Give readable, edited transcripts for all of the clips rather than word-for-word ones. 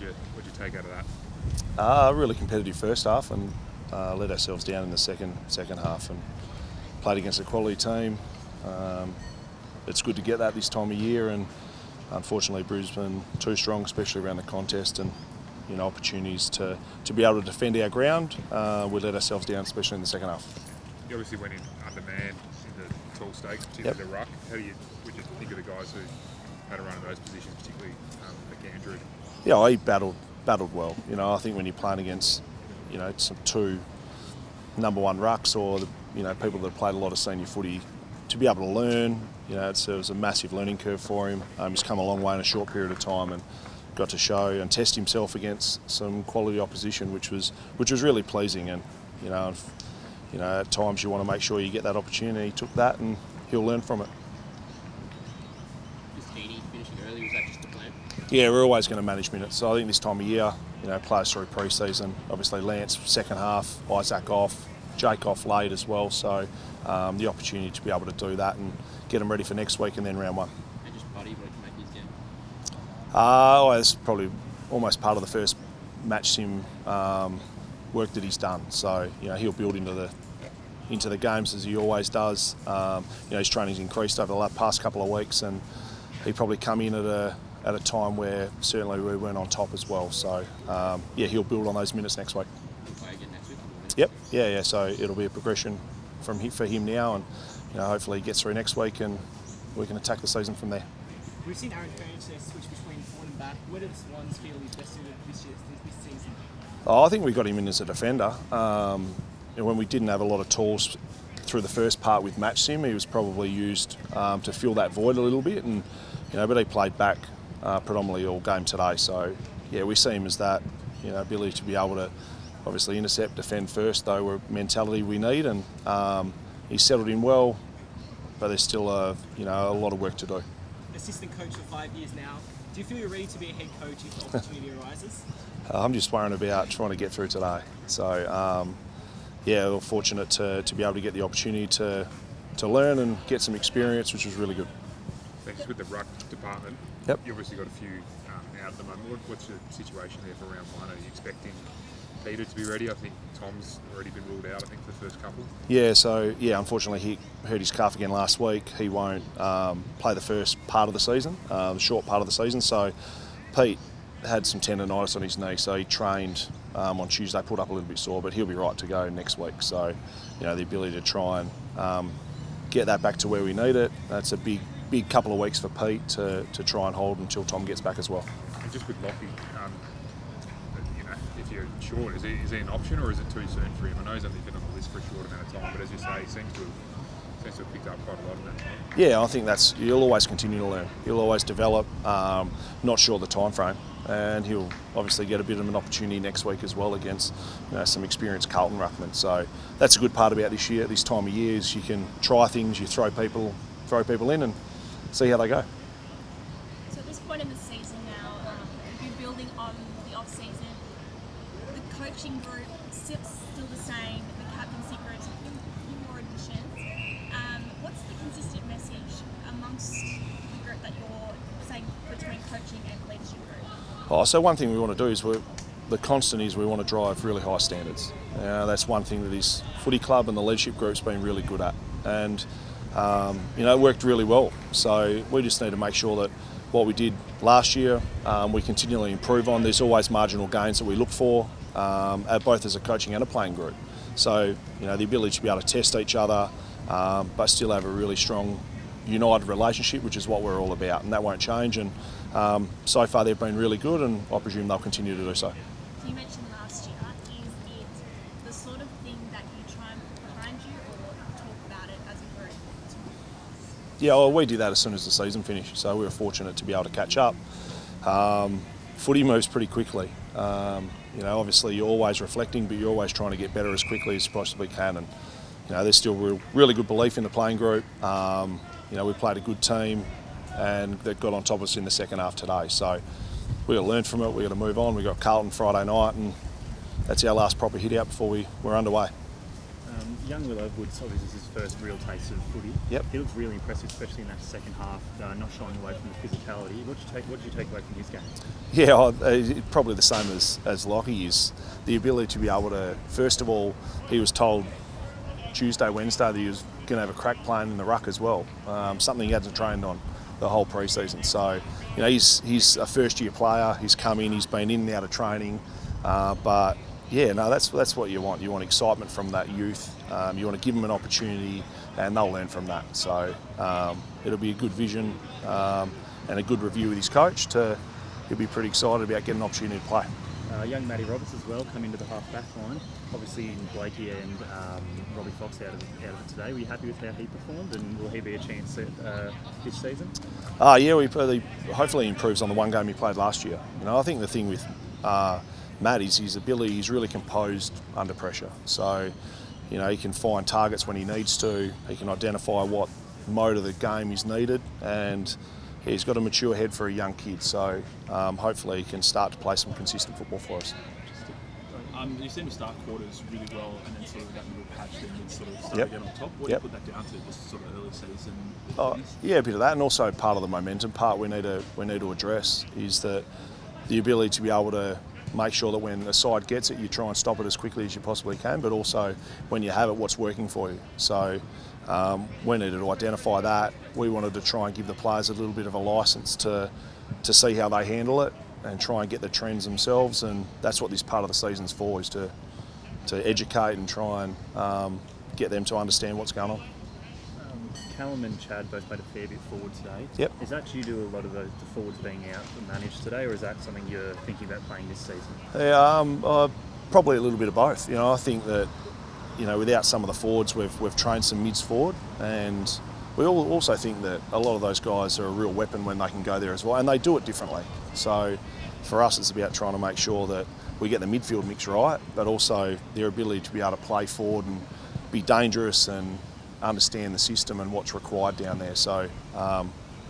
What'd you take out of that? Really competitive first half and let ourselves down in the second half and played against a quality team. It's good to get that this time of year, and unfortunately Brisbane too strong, especially around the contest, and opportunities to be able to defend our ground. We let ourselves down, especially in the second half. You obviously went in undermanned in the tall stakes, particularly the ruck. What did you think of the guys who had a run in those positions, particularly McAndrew? Yeah, he battled well. I think when you're playing against some two number one rucks or people that have played a lot of senior footy, to be able to learn, it was a massive learning curve for him. He's come a long way in a short period of time and got to show and test himself against some quality opposition, which was really pleasing. And at times you want to make sure you get that opportunity. He took that, and he'll learn from it. Just Heaney finishing early, was that just the plan? Yeah, we're always going to manage minutes. So I think this time of year, players through pre-season, obviously Lance second half, Isaac off, Jake off late as well. So the opportunity to be able to do that and get them ready for next week and then round one. And just Buddy, what can make his game? It's probably almost part of the first match sim work that he's done. So he'll build into the games as he always does. His training's increased over the past couple of weeks, and he probably come in at a time where certainly we weren't on top as well. So he'll build on those minutes next week. He'll play again next week. Yep. Yeah. So it'll be a progression for him now, and hopefully he gets through next week and we can attack the season from there. We've seen Aaron Ferns switch between forward and back. Where do the Swans feel he's best suited this season? I think we got him in as a defender. When we didn't have a lot of tools through the first part with match sim, he was probably used to fill that void a little bit, and but he played back predominantly all game today. So we see him as that ability to be able to obviously intercept, defend first, though, a mentality we need, and he's settled in well, but there's still a lot of work to do. Assistant coach for 5 years now. Do you feel you're ready to be a head coach if the opportunity arises? I'm just worrying about trying to get through today. So we're fortunate to be able to get the opportunity to learn and get some experience, which was really good. Thanks. With the ruck department, Yep. You obviously got a few out at the moment. What's the situation there for round one? Are you expecting Peter to be ready? I think Tom's already been ruled out, for the first couple. Yeah, so unfortunately he hurt his calf again last week. He won't play the first part of the season, the short part of the season. So Pete had some tendonitis on his knee, so he trained on Tuesday, put up a little bit sore, but he'll be right to go next week. So, the ability to try and get that back to where we need it, that's a big couple of weeks for Pete to try and hold until Tom gets back as well. And just with Lockie, if you're short, is he an option or is it too soon for him? I know he's only been on the list for a short amount of time, but as you say, he seems to have picked up quite a lot of that time. Yeah, I think you'll always continue to learn. You'll always develop. Not sure the time frame, and he'll obviously get a bit of an opportunity next week as well against some experienced Carlton ruckmen. So that's a good part about this year. This time of year is you can try things, you throw people in, and see how they go. So at this point in the season now, you're building on the off season. The coaching group still the same. The captaincy group's a few more additions. What's the consistent message amongst the group that you're saying between coaching and leadership group? So one thing we want to do is the constant is we want to drive really high standards. That's one thing that this footy club and the leadership group's been really good at, and it worked really well. So we just need to make sure that what we did last year we continually improve on. There's always marginal gains that we look for, both as a coaching and a playing group. So the ability to be able to test each other, but still have a really strong united relationship, which is what we're all about, and that won't change. And so far they've been really good, and I presume they'll continue to do so. So you mentioned last year. Is it the sort of thing that you try and put behind you, or talk about it as a group? Yeah, well, we did that as soon as the season finished, so we were fortunate to be able to catch up. Footy moves pretty quickly. Obviously you're always reflecting, but you're always trying to get better as quickly as you possibly can. And there's still really good belief in the playing group. We played a good team, and that got on top of us in the second half today. So we've got to learn from it. We've got to move on. We've got Carlton Friday night, and that's our last proper hit out before we're underway. Young Will Overwood's obviously his first real taste of footy. Yep. He looks really impressive, especially in that second half, not shying away from the physicality. What did you take away from his game? Yeah, probably the same as Lockie is. The ability to be able to, first of all, he was told Tuesday, Wednesday that he was going to have a crack playing in the ruck as well, something he hadn't trained on the whole pre-season. So, you know, he's a first-year player. He's come in, he's been in and out of training, but yeah, no, that's what you want. You want excitement from that youth. You want to give them an opportunity, and they'll learn from that. So it'll be a good vision and a good review with his coach. He'll be pretty excited about getting an opportunity to play. Young Matty Roberts as well come into the half-back line. Obviously, Blakey and Robbie Fox out of it today. Were you happy with how he performed, and will he be a chance at this season? Yeah, hopefully he improves on the one game he played last year. You know, I think the thing with Matt is his ability. He's really composed under pressure. So, you know, he can find targets when he needs to. He can identify what mode of the game is needed, and he's got a mature head for a young kid. So hopefully he can start to play some consistent football for us. You seem to start quarters really well, and then sort of that middle patch, then you'd sort of start again on top. What do you put that down to? Just sort of early season? Yeah, a bit of that, and also part of the momentum part we need to address is that the ability to be able to make sure that when a side gets it, you try and stop it as quickly as you possibly can, but also when you have it, what's working for you. So we needed to identify that. We wanted to try and give the players a little bit of a licence to see how they handle it and try and get the trends themselves, and that's what this part of the season's for, is to educate and try and get them to understand what's going on. Callum and Chad both played a fair bit forward today. Yep. Is that due to a lot of the forwards being out and managed today, or is that something you're thinking about playing this season? Yeah, probably a little bit of both. You know, I think that, you know, without some of the forwards, we've trained some mids forward, and we also think that a lot of those guys are a real weapon when they can go there as well, and they do it differently. So for us, it's about trying to make sure that we get the midfield mix right, but also their ability to be able to play forward and be dangerous and understand the system and what's required down there. So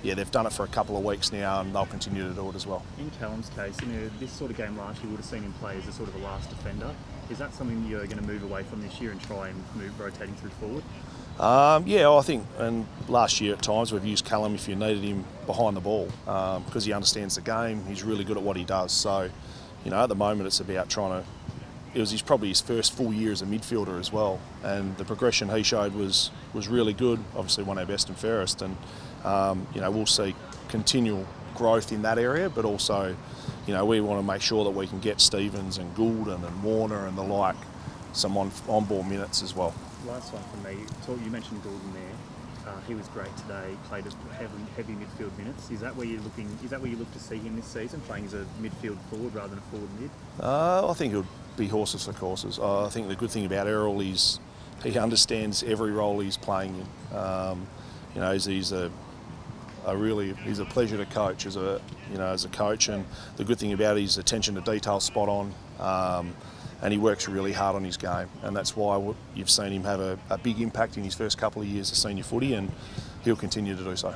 yeah, they've done it for a couple of weeks now, and they'll continue to do it as well. In Callum's case, you know, this sort of game last year would have seen him play as a sort of a last defender. Is that something you're going to move away from this year and try and move rotating through forward? Yeah, I think, and last year at times we've used Callum if you needed him behind the ball, because he understands the game. He's really good at what he does. So, you know, at the moment it's about trying to. He's probably his first full year as a midfielder as well, and the progression he showed was really good. Obviously, won our best and fairest, and you know, we'll see continual growth in that area. But also, you know, we want to make sure that we can get Stevens and Goulden and Warner and the like some on-ball minutes as well. Last one from me. You mentioned Goulden there. He was great today. Played heavy midfield minutes. Is that where you're looking? Is that where you look to see him this season, playing as a midfield forward rather than a forward mid? I think it would be horses for courses. I think the good thing about Errol is he understands every role he's playing in. You know, he's a pleasure to coach as a coach, and the good thing about it is attention to detail spot on. And he works really hard on his game, and that's why you've seen him have a big impact in his first couple of years of senior footy, and he'll continue to do so.